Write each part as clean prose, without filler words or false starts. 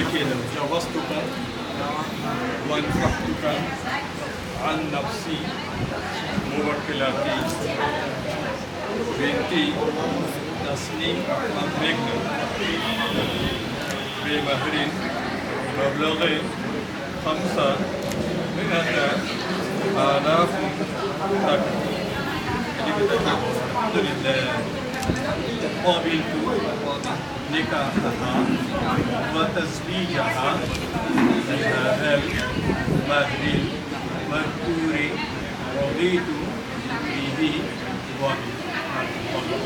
দেখিয়ে দেবো জবাস্তুকা ওয়ানফাহতুকা আন নাফসি মুওয়াক্কিলাতি বিনতি তাসনিম মেঘনা বেমাহরিন মবলগে খামসা মিনাতা আলাফ টাকা। আলহামদুলিল্লাহ قابلت نكاحها وتزويجها بهذا المهر المذكور رضيت به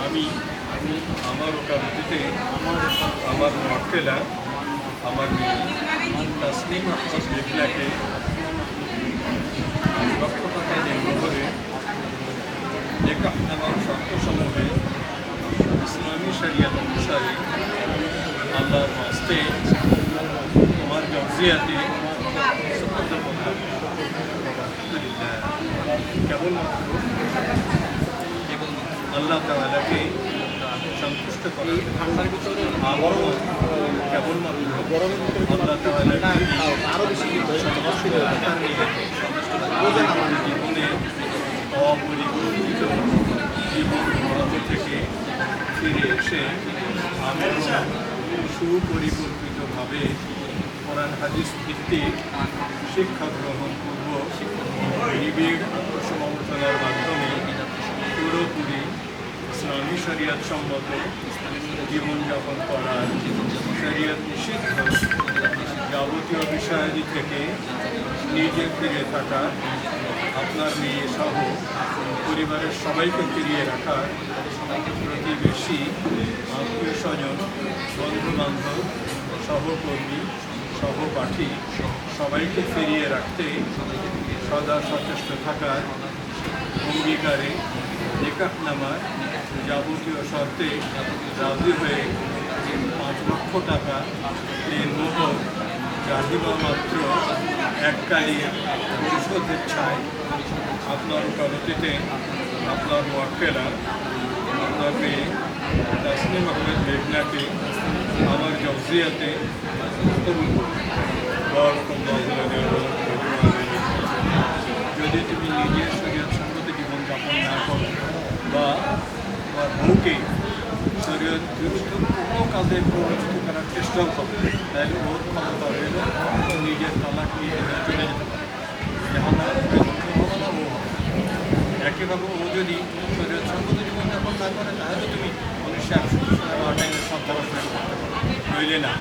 আমি আমার ওকালতিতে আমার মোয়াক্কেলা আমার তাসনিম আহমদ মেঘলাকে লক্ষ টাকা নিম্ন করে নেকাহনামার শর্তসমূহে ইসলামী শরিয়াত অনুসারে আল্লাহর ওয়াস্তে তোমার জর্জিয়াতে কেবলমাত্র আল্লাহ তাআলাকে সন্তুষ্ট করার ঠান্ডার ভিতরে আবারও কেবলমাত্র আল্লাহ তাআলাকে আরও বেশি জীবনে অপরিকল্পিত জীবন থেকে ফিরে এসে আমরা সুপরিকল্পিতভাবে কোরআন হাদিস ভিত্তিক শিক্ষা গ্রহণ করব। নিবিড় আত্মসমালোচনার মাধ্যমে পুরোপুরি ইসলামী শরিয়াত সম্মত জীবনযাপন করার শরিয়াত নিষিদ্ধ যাবতীয় বিষয়াদি থেকে নিজে ফিরে থাকা, আপনার মেয়ে সহ পরিবারের সবাইকে ফিরিয়ে রাখার, প্রতিবেশী আত্মীয় স্বজন বন্ধুবান্ধব সহকর্মী সহপাঠী সবাইকে ফিরিয়ে রাখতে সদা সচেষ্ট থাকার অঙ্গীকারে নিকাহনামার যাবতীয় শর্তে রাজি হয়ে 5 লক্ষ টাকা এর মোহর চাহিদা মাত্র এককালীন পরিশোধের ছায় আপনার ওকালতিতে আপনার মোয়াক্কেলা আপনাকে তাসনিম আহমেদ মেঘনাকে আমার জর্জিয়াতে যদি তুমি নিজের শরীয়ত সম্মত জীবনযাপন না করো বা তোমার বউকে শরীয়ত বিরুদ্ধ কোনো কাজে প্ররোচিত করার চেষ্টাও করো, তাহলে ওর ক্ষমতা রইল নিজের তালাক নিয়ে চলে যেতে পারে। যেমন একইভাবে ও যদি শরীয়ত সম্মত জীবনযাপন না করে তাহলে তুমি 1968 সালে সন্তান করতে পারো, নইলে না।